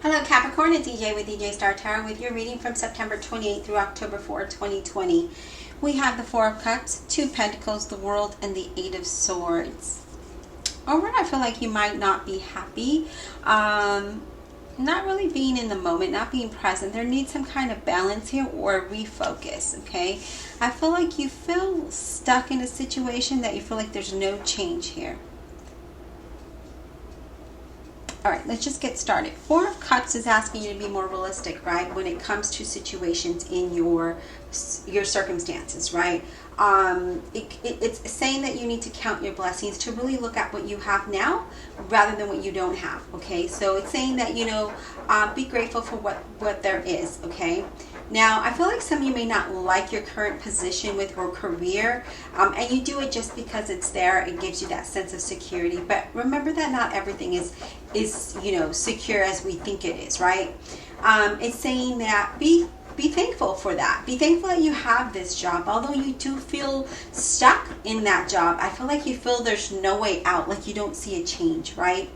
Hello Capricorn, it's DJ with DJ Star Tarot with your reading from September 28th through October 4, 2020. We have the Four of Cups, Two of Pentacles, the World, and the Eight of Swords. Overall, I feel like you might not be happy. Not really being in the moment, not being present. There needs some kind of balance here or refocus, okay? I feel like you feel stuck in a situation that you feel like there's no change here. All right, let's just get started. Four of Cups is asking you to be more realistic, right? When it comes to situations in your circumstances, right? It's saying that you need to count your blessings, to really look at what you have now rather than what you don't have, okay? So it's saying that, be grateful for what there is, okay? Now, I feel like some of you may not like your current position with your career, and you do it just because it's there. It gives you that sense of security. But remember that not everything is secure as we think it is, right? It's saying that be thankful for that. Be thankful that you have this job. Although you do feel stuck in that job, I feel like you feel there's no way out, like you don't see a change, right?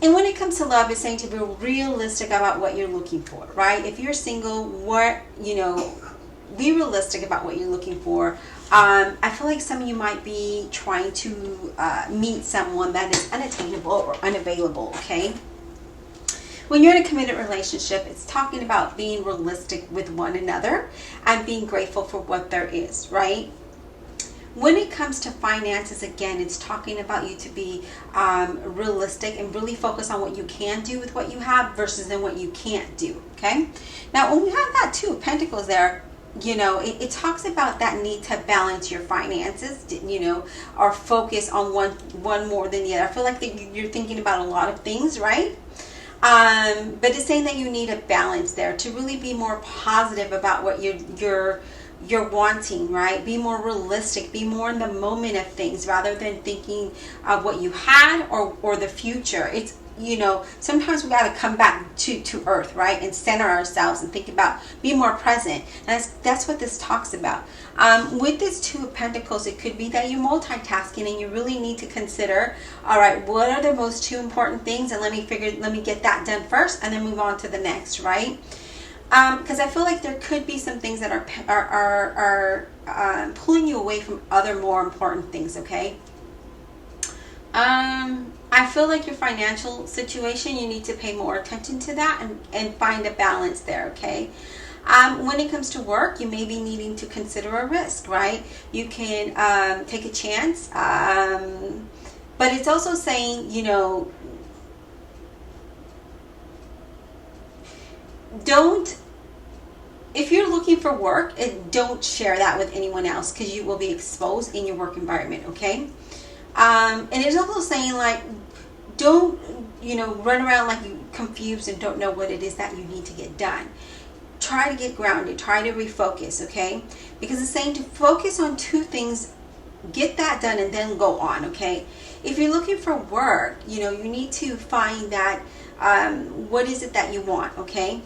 And when it comes to love, it's saying to be realistic about what you're looking for, right? If you're single, be realistic about what you're looking for. I feel like some of you might be trying to meet someone that is unattainable or unavailable, okay? When you're in a committed relationship, it's talking about being realistic with one another and being grateful for what there is, right? When it comes to finances, again, it's talking about you to be realistic and really focus on what you can do with what you have versus then what you can't do, okay? Now, when we have that Two of Pentacles there, it talks about that need to balance your finances, or focus on one more than the other. I feel like you're thinking about a lot of things, right? But it's saying that you need a balance there to really be more positive about what you're wanting, right? Be more realistic, be more in the moment of things rather than thinking of what you had or the future. It's, sometimes we got to come back to earth, right? And center ourselves and think about, be more present. And that's what this talks about. With this Two of Pentacles, it could be that you're multitasking and you really need to consider, all right, what are the most two important things? And let me get that done first and then move on to the next, right? Because I feel like there could be some things that are pulling you away from other more important things, okay? I feel like your financial situation, you need to pay more attention to that and find a balance there, okay? When it comes to work, you may be needing to consider a risk, right? You can take a chance, but it's also saying, if you're looking for work, don't share that with anyone else because you will be exposed in your work environment, okay? And it's also saying, like, don't, run around like you confused and don't know what it is that you need to get done. Try to get grounded, try to refocus, okay? Because it's saying to focus on two things, get that done, and then go on, okay? If you're looking for work, you need to find that, what is it that you want, okay?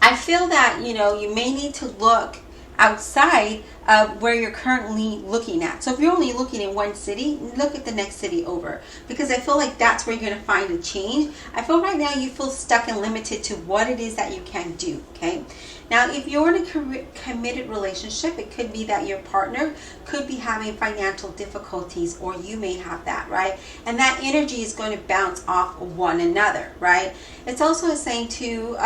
I feel that, you may need to look outside of where you're currently looking at. So if you're only looking in one city, look at the next city over. Because I feel like that's where you're going to find a change. I feel right now you feel stuck and limited to what it is that you can do, okay? Now, if you're in a committed relationship, it could be that your partner could be having financial difficulties, or you may have that, right? And that energy is going to bounce off one another, right? It's also saying to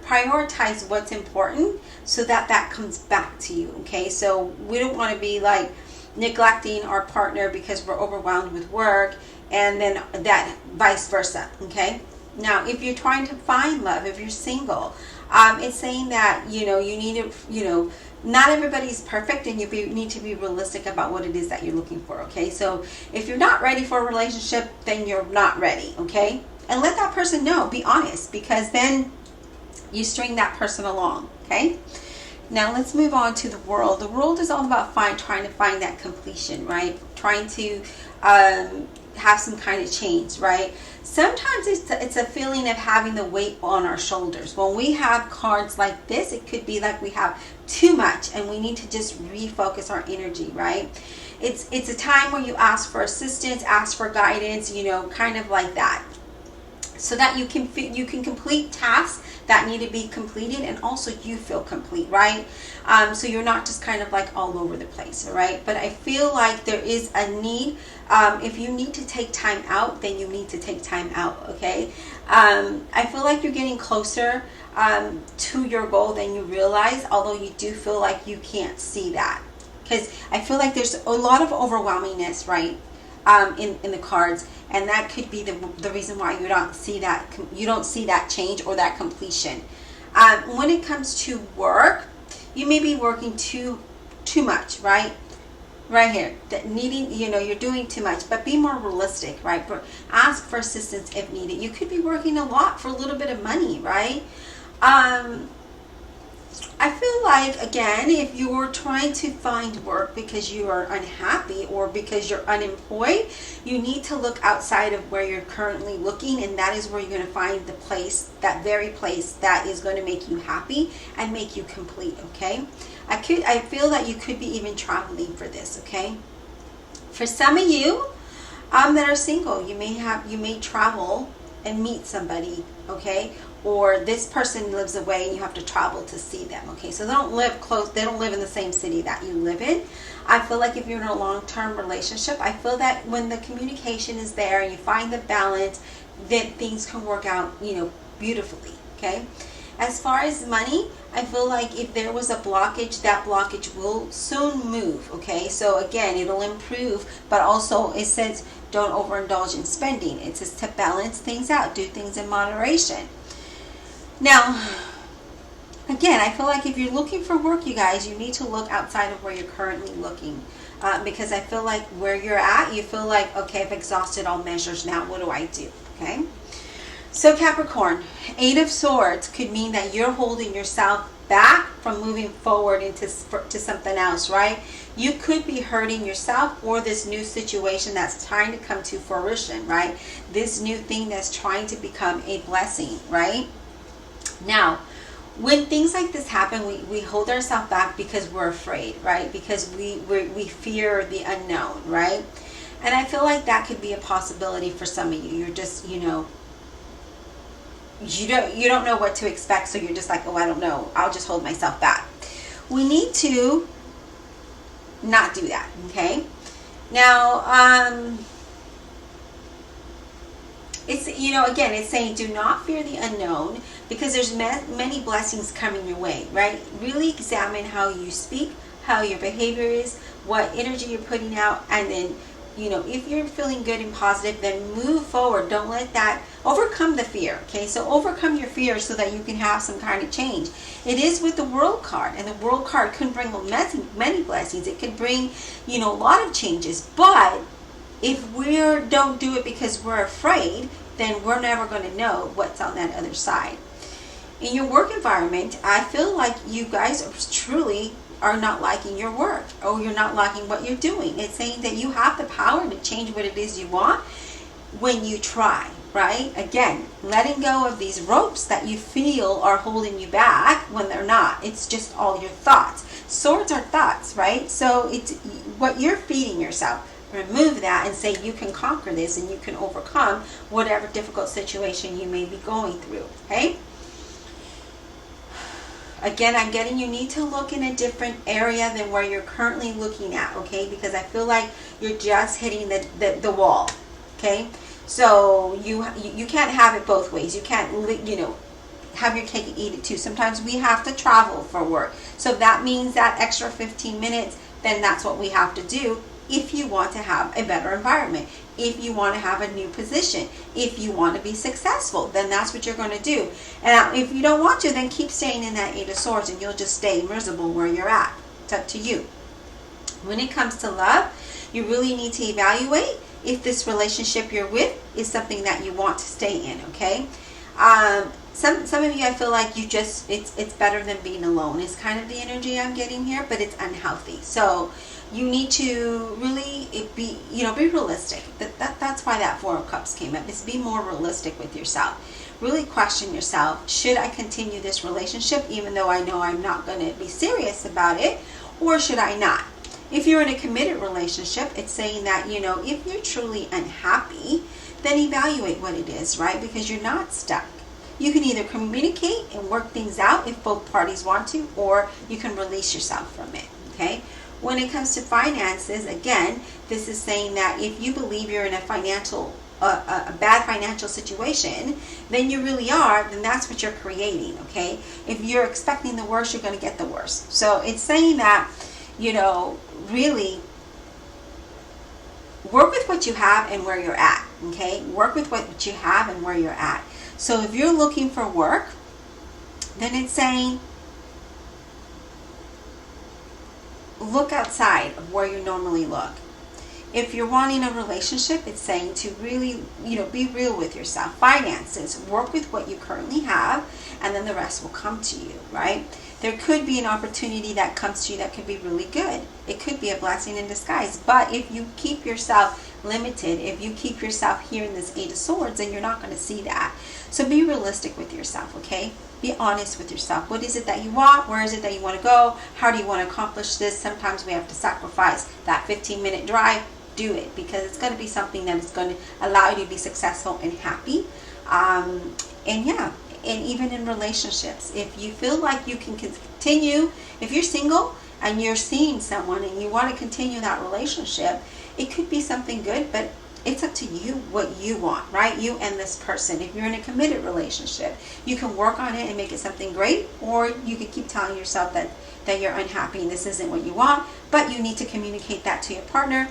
prioritize what's important so that comes back to you, okay? So we don't want to be like neglecting our partner because we're overwhelmed with work, and then that vice versa, okay? Now, if you're trying to find love, if you're single, it's saying that, you need to, not everybody's perfect, and you need to be realistic about what it is that you're looking for, okay? So if you're not ready for a relationship, then you're not ready, okay? And let that person know, be honest, because then you string that person along, okay? Now let's move on to the World. The World is all about trying to find that completion, right? Trying to have some kind of change, right? Sometimes it's a feeling of having the weight on our shoulders. When we have cards like this, it could be like we have too much and we need to just refocus our energy, right? It's a time where you ask for assistance, ask for guidance, kind of like that. so that you can complete tasks that need to be completed, and also you feel complete, right? So you're not just kind of like all over the place, all right? But I feel like there is a need. If you need to take time out, then you need to take time out, okay? I feel like you're getting closer to your goal than you realize, although you do feel like you can't see that, because I feel like there's a lot of overwhelmingness, right? In the cards, and that could be the reason why you don't see that change or that completion. When it comes to work, you may be working too much, right? Right here, that needing, you're doing too much, but be more realistic, right? Ask for assistance if needed. You could be working a lot for a little bit of money, right? I feel like, again, if you're trying to find work because you are unhappy or because you're unemployed, you need to look outside of where you're currently looking, and that is where you're going to find the place, that very place that is going to make you happy and make you complete, okay? I feel that you could be even traveling for this, okay? For some of you that are single, you may travel and meet somebody, okay? Or this person lives away and you have to travel to see them, okay? So they don't live close, they don't live in the same city that you live in. I feel like if you're in a long-term relationship, I feel that when the communication is there and you find the balance, then things can work out, beautifully, okay? As far as money, I feel like if there was a blockage, that blockage will soon move, okay? So again, it'll improve, but also it says don't overindulge in spending. It says to balance things out, do things in moderation. Now, again, I feel like if you're looking for work, you guys, you need to look outside of where you're currently looking. Because I feel like where you're at, you feel like, okay, I've exhausted all measures now. What do I do? Okay? So Capricorn, 8 of Swords could mean that you're holding yourself back from moving forward to something else, right? You could be hurting yourself or this new situation that's trying to come to fruition, right? This new thing that's trying to become a blessing, right? Now, when things like this happen, we hold ourselves back because we're afraid, right? Because we fear the unknown, right? And I feel like that could be a possibility for some of you. You're just, you don't know what to expect, so you're just like, oh, I don't know. I'll just hold myself back. We need to not do that, okay? Now, it's, again, it's saying do not fear the unknown, because there's many blessings coming your way, right? Really examine how you speak, how your behavior is, what energy you're putting out, and then, if you're feeling good and positive, then move forward. Don't let that overcome the fear, okay? So overcome your fear so that you can have some kind of change. It is with the World card, and the World card can bring many blessings. It could bring, a lot of changes, but if we don't do it because we're afraid, then we're never going to know what's on that other side. In your work environment, I feel like you guys truly are not liking your work, or you're not liking what you're doing. It's saying that you have the power to change what it is you want when you try, right? Again, letting go of these ropes that you feel are holding you back when they're not. It's just all your thoughts. Swords are thoughts, right? So it's what you're feeding yourself. Remove that and say you can conquer this and you can overcome whatever difficult situation you may be going through, okay? Again, I'm getting you need to look in a different area than where you're currently looking at, okay? Because I feel like you're just hitting the wall, okay? So you can't have it both ways. You can't, have your cake and eat it too. Sometimes we have to travel for work. So if that means that extra 15 minutes, then that's what we have to do if you want to have a better environment, if you want to have a new position, if you want to be successful, then that's what you're going to do. And if you don't want to, then keep staying in that 8 of Swords and you'll just stay miserable where you're at. It's up to you. When it comes to love, you really need to evaluate if this relationship you're with is something that you want to stay in, okay? Some of you, I feel like it's better than being alone. It's kind of the energy I'm getting here, but it's unhealthy. So you need to really be realistic. That's why that 4 of Cups came up. Is be more realistic with yourself. Really question yourself. Should I continue this relationship even though I know I'm not going to be serious about it, or should I not? If you're in a committed relationship, it's saying that, if you're truly unhappy, then evaluate what it is, right? Because you're not stuck. You can either communicate and work things out if both parties want to, or you can release yourself from it, okay? When it comes to finances, again, this is saying that if you believe you're in a bad financial situation, then you really are, then that's what you're creating, okay? If you're expecting the worst, you're going to get the worst. So it's saying that, you know, really work with what you have and where you're at, okay? Work with what you have and where you're at. So if you're looking for work, then it's saying look outside of where you normally look. If you're wanting a relationship, it's saying to really, you know, be real with yourself. Finances, work with what you currently have, and then the rest will come to you, right? There could be an opportunity that comes to you that could be really good. It could be a blessing in disguise. But if you keep yourself limited, if you keep yourself here in this Eight of Swords, then you're not going to see that. So be realistic with yourself, okay? Be honest with yourself. What is it that you want? Where is it that you want to go? How do you want to accomplish this? Sometimes we have to sacrifice that 15-minute drive. Do it, because it's going to be something that is going to allow you to be successful and happy. And yeah, and even in relationships, if you feel like you can continue, if you're single and you're seeing someone and you want to continue that relationship, it could be something good, but it's up to you what you want, right? You and this person. If you're in a committed relationship, you can work on it and make it something great, or you could keep telling yourself that you're unhappy and this isn't what you want, but you need to communicate that to your partner,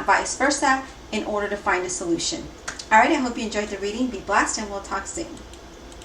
vice versa, in order to find a solution. All right, I hope you enjoyed the reading. Be blessed, and we'll talk soon.